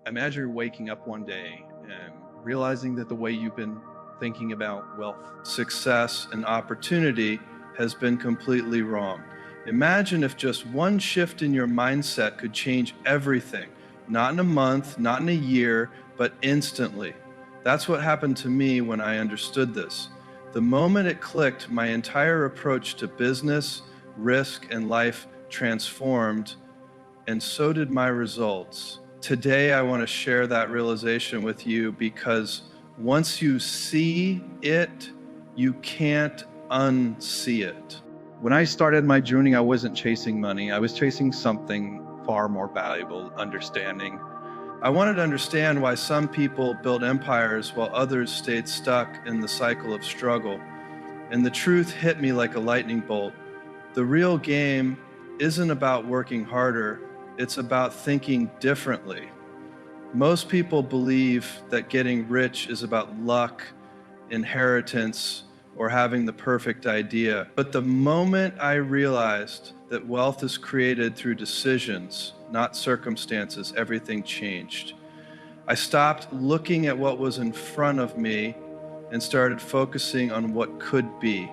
Imagine you're waking up one day and realizing that the way you've been thinking about wealth, success, and opportunity has been completely wrong. Imagine if just one shift in your mindset could change everything, not in a month, not in a year, but instantly. That's what happened to me when I understood this. The moment it clicked, my entire approach to business, risk, and life transformed, and so did my results. Today, I want to share that realization with you because once you see it, you can't unsee it. When I started my journey, I wasn't chasing money. I was chasing something far more valuable, understanding. I wanted to understand why some people built empires while others stayed stuck in the cycle of struggle. And the truth hit me like a lightning bolt. The real game isn't about working harder, it's about thinking differently. Most people believe that getting rich is about luck, inheritance, or having the perfect idea. But the moment I realized that wealth is created through decisions, not circumstances, everything changed. I stopped looking at what was in front of me and started focusing on what could be.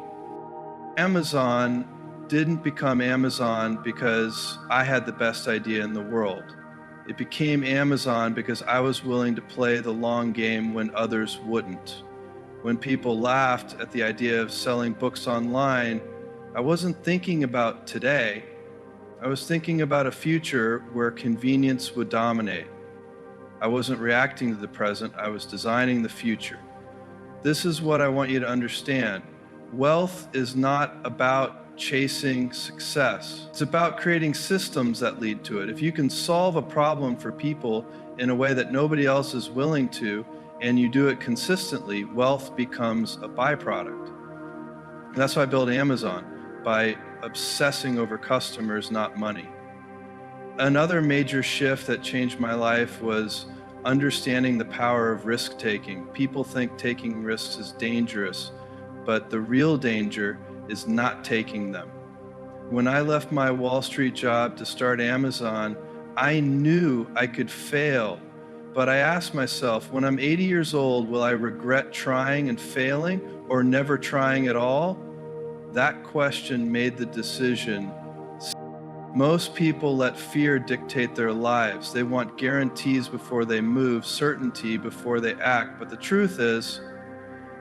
Amazon didn't become Amazon because I had the best idea in the world. It became Amazon because I was willing to play the long game when others wouldn't. When people laughed at the idea of selling books online, I wasn't thinking about today. I was thinking about a future where convenience would dominate. I wasn't reacting to the present, I was designing the future. This is what I want you to understand. Wealth is not about chasing success. It's about creating systems that lead to it. If you can solve a problem for people in a way that nobody else is willing to, and you do it consistently, wealth becomes a byproduct. And that's why I built Amazon, by obsessing over customers, not money. Another major shift that changed my life was understanding the power of risk taking. People think taking risks is dangerous, but the real danger is not taking them. When I left my Wall Street job to start Amazon, I knew I could fail, but I asked myself, when I'm 80 years old, will I regret trying and failing or never trying at all? That question made the decision. Most people let fear dictate their lives. They want guarantees before they move, certainty before they act. But the truth is,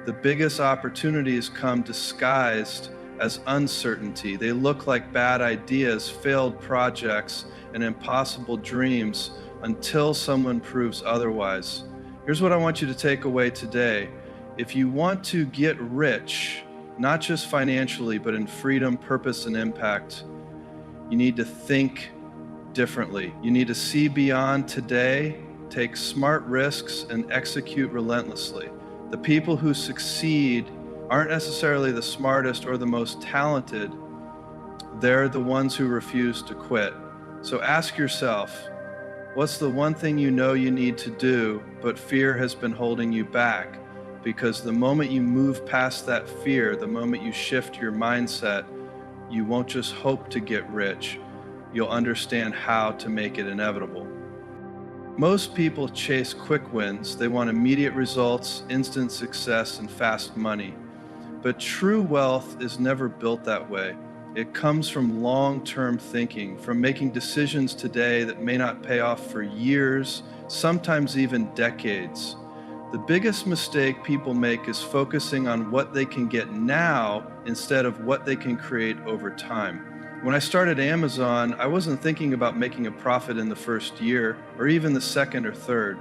the biggest opportunities come disguised as uncertainty. They look like bad ideas, failed projects, and impossible dreams until someone proves otherwise. Here's what I want you to take away today. If you want to get rich, not just financially, but in freedom, purpose, and impact, you need to think differently. You need to see beyond today, take smart risks, and execute relentlessly. The people who succeed aren't necessarily the smartest or the most talented. They're the ones who refuse to quit. So ask yourself, what's the one thing you know you need to do, but fear has been holding you back? Because the moment you move past that fear, the moment you shift your mindset, you won't just hope to get rich, you'll understand how to make it inevitable. Most people chase quick wins. They want immediate results, instant success, and fast money. But true wealth is never built that way. It comes from long-term thinking, from making decisions today that may not pay off for years, sometimes even decades. The biggest mistake people make is focusing on what they can get now instead of what they can create over time. When I started Amazon, I wasn't thinking about making a profit in the first year or even the second or third.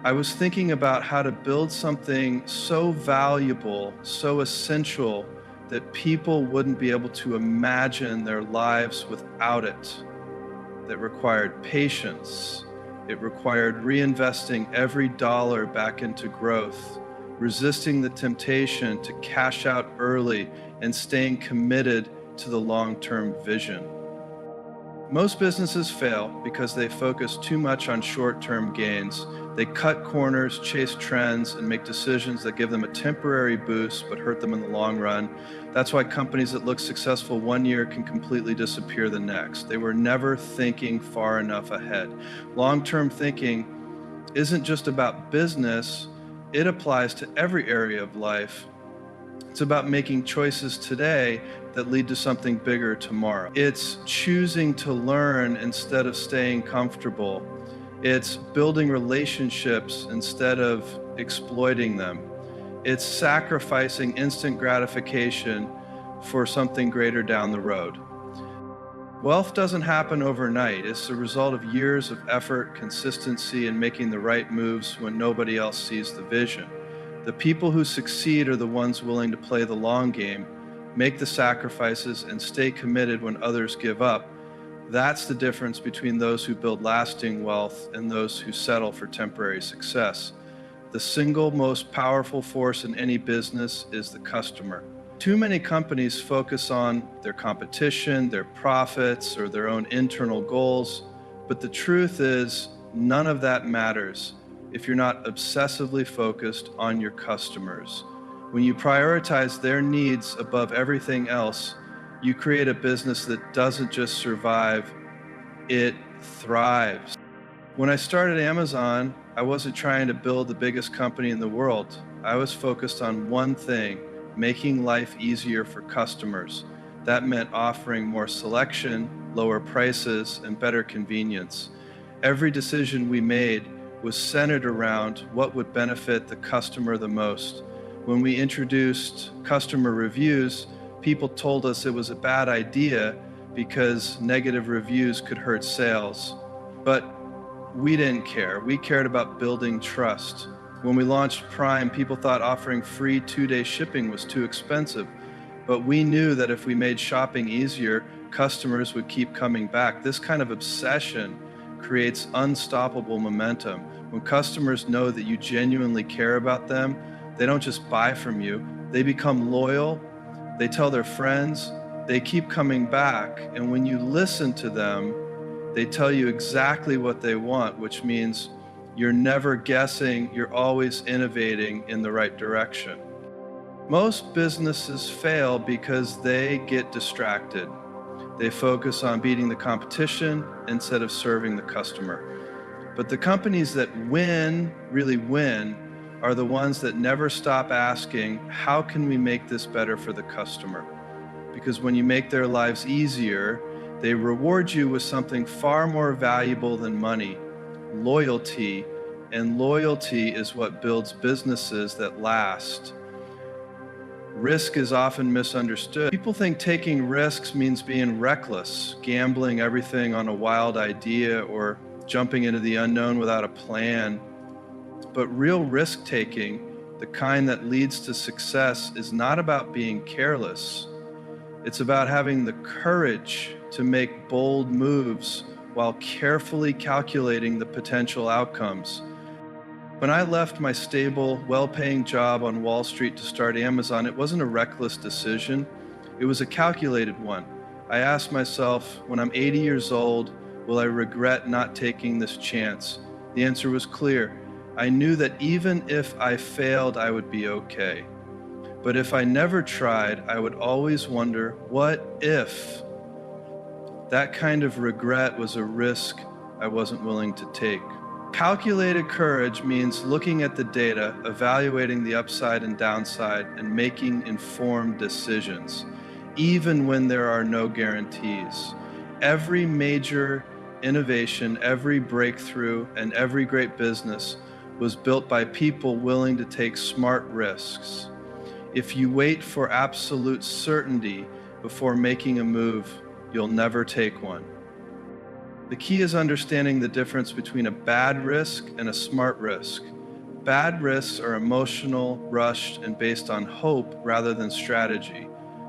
I was thinking about how to build something so valuable, so essential, that people wouldn't be able to imagine their lives without it. That required patience. It required reinvesting every dollar back into growth, resisting the temptation to cash out early, and staying committed to the long-term vision. Most businesses fail because they focus too much on short-term gains. They cut corners, chase trends, and make decisions that give them a temporary boost but hurt them in the long run. That's why companies that look successful one year can completely disappear the next. They were never thinking far enough ahead. Long-term thinking isn't just about business, it applies to every area of life. It's about making choices today that lead to something bigger tomorrow. It's choosing to learn instead of staying comfortable. It's building relationships instead of exploiting them. It's sacrificing instant gratification for something greater down the road. Wealth doesn't happen overnight. It's the result of years of effort, consistency, and making the right moves when nobody else sees the vision. The people who succeed are the ones willing to play the long game, make the sacrifices, and stay committed when others give up. That's the difference between those who build lasting wealth and those who settle for temporary success. The single most powerful force in any business is the customer. Too many companies focus on their competition, their profits, or their own internal goals, but the truth is, none of that matters if you're not obsessively focused on your customers. When you prioritize their needs above everything else, you create a business that doesn't just survive, it thrives. When I started Amazon, I wasn't trying to build the biggest company in the world. I was focused on one thing: making life easier for customers. That meant offering more selection, lower prices, and better convenience. Every decision we made was centered around what would benefit the customer the most. When we introduced customer reviews, people told us it was a bad idea because negative reviews could hurt sales. But we didn't care. We cared about building trust. When we launched Prime, people thought offering free 2-day shipping was too expensive. But we knew that if we made shopping easier, customers would keep coming back. This kind of obsession creates unstoppable momentum. When customers know that you genuinely care about them, they don't just buy from you, they become loyal, they tell their friends, they keep coming back. And when you listen to them, they tell you exactly what they want, which means you're never guessing, you're always innovating in the right direction. Most businesses fail because they get distracted. They focus on beating the competition instead of serving the customer. But the companies that win, really win, are the ones that never stop asking, how can we make this better for the customer? Because when you make their lives easier, they reward you with something far more valuable than money: loyalty. And loyalty is what builds businesses that last. Risk is often misunderstood. People think taking risks means being reckless, gambling everything on a wild idea, or jumping into the unknown without a plan. But real risk-taking, the kind that leads to success, is not about being careless. It's about having the courage to make bold moves while carefully calculating the potential outcomes. When I left my stable, well-paying job on Wall Street to start Amazon, it wasn't a reckless decision. It was a calculated one. I asked myself, when I'm 80 years old, will I regret not taking this chance? The answer was clear. I knew that even if I failed, I would be okay. But if I never tried, I would always wonder, what if? That kind of regret was a risk I wasn't willing to take. Calculated courage means looking at the data, evaluating the upside and downside, and making informed decisions, even when there are no guarantees. Every major innovation, every breakthrough, and every great business was built by people willing to take smart risks. If you wait for absolute certainty before making a move, you'll never take one. The key is understanding the difference between a bad risk and a smart risk. Bad risks are emotional, rushed, and based on hope rather than strategy.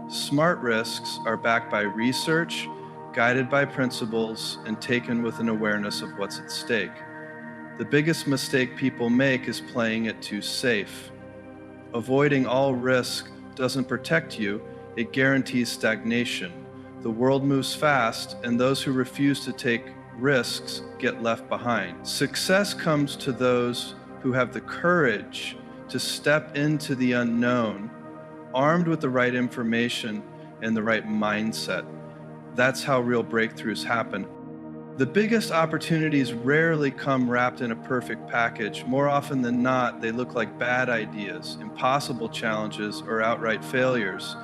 Smart risks are backed by research, guided by principles, and taken with an awareness of what's at stake. The biggest mistake people make is playing it too safe. Avoiding all risk doesn't protect you, it guarantees stagnation. The world moves fast, and those who refuse to take risks get left behind. Success comes to those who have the courage to step into the unknown, armed with the right information and the right mindset. That's how real breakthroughs happen. The biggest opportunities rarely come wrapped in a perfect package. More often than not, they look like bad ideas, impossible challenges, or outright failures.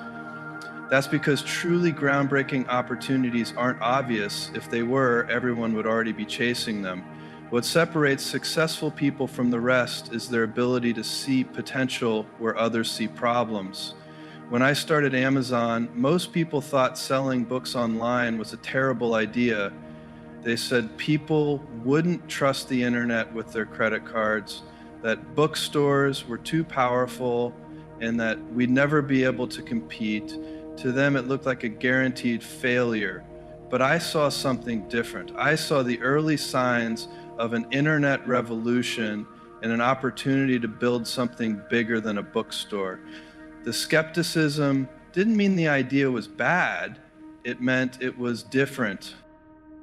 That's because truly groundbreaking opportunities aren't obvious. If they were, everyone would already be chasing them. What separates successful people from the rest is their ability to see potential where others see problems. When I started Amazon, most people thought selling books online was a terrible idea. They said people wouldn't trust the internet with their credit cards, that bookstores were too powerful, and that we'd never be able to compete. To them, it looked like a guaranteed failure. But I saw something different. I saw the early signs of an internet revolution and an opportunity to build something bigger than a bookstore. The skepticism didn't mean the idea was bad, it meant it was different.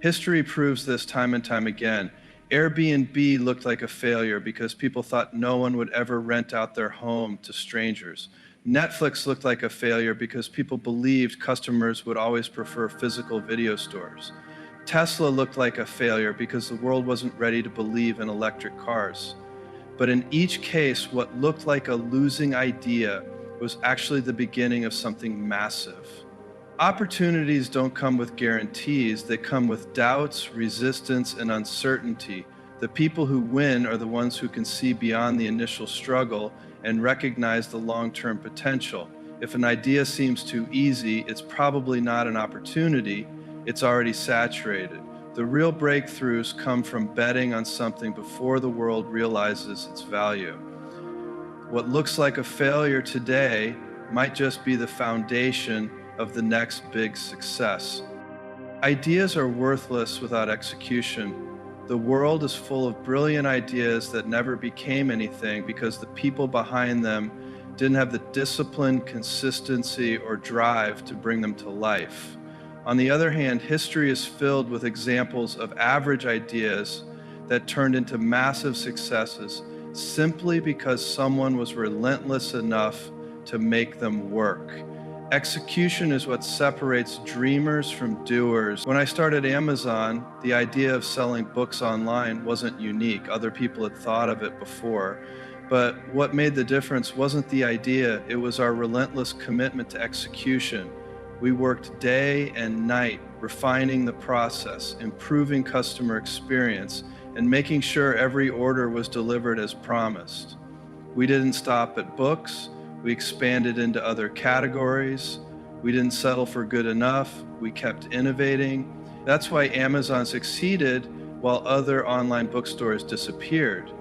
History proves this time and time again. Airbnb looked like a failure because people thought no one would ever rent out their home to strangers. Netflix looked like a failure because people believed customers would always prefer physical video stores. Tesla looked like a failure because the world wasn't ready to believe in electric cars. But in each case, what looked like a losing idea was actually the beginning of something massive. Opportunities don't come with guarantees, they come with doubts, resistance, and uncertainty. The people who win are the ones who can see beyond the initial struggle and recognize the long-term potential. If an idea seems too easy, it's probably not an opportunity, it's already saturated. The real breakthroughs come from betting on something before the world realizes its value. What looks like a failure today might just be the foundation of the next big success. Ideas are worthless without execution. The world is full of brilliant ideas that never became anything because the people behind them didn't have the discipline, consistency, or drive to bring them to life. On the other hand, history is filled with examples of average ideas that turned into massive successes simply because someone was relentless enough to make them work. Execution is what separates dreamers from doers. When I started Amazon, the idea of selling books online wasn't unique. Other people had thought of it before. But what made the difference wasn't the idea, it was our relentless commitment to execution. We worked day and night, refining the process, improving customer experience, and making sure every order was delivered as promised. We didn't stop at books. We expanded into other categories. We didn't settle for good enough. We kept innovating. That's why Amazon succeeded while other online bookstores disappeared.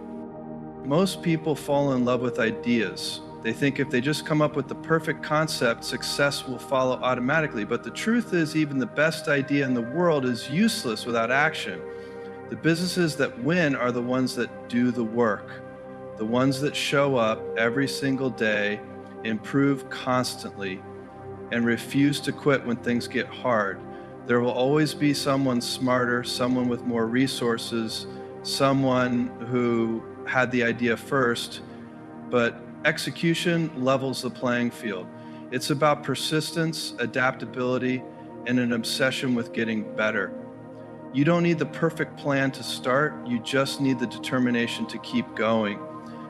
Most people fall in love with ideas. They think if they just come up with the perfect concept, success will follow automatically. But the truth is, even the best idea in the world is useless without action. The businesses that win are the ones that do the work, the ones that show up every single day, improve constantly, and refuse to quit when things get hard. There will always be someone smarter, someone with more resources, someone who had the idea first, but execution levels the playing field. It's about persistence, adaptability, and an obsession with getting better. You don't need the perfect plan to start, you just need the determination to keep going.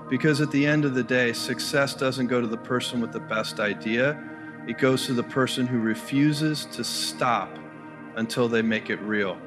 Because at the end of the day, success doesn't go to the person with the best idea, it goes to the person who refuses to stop until they make it real.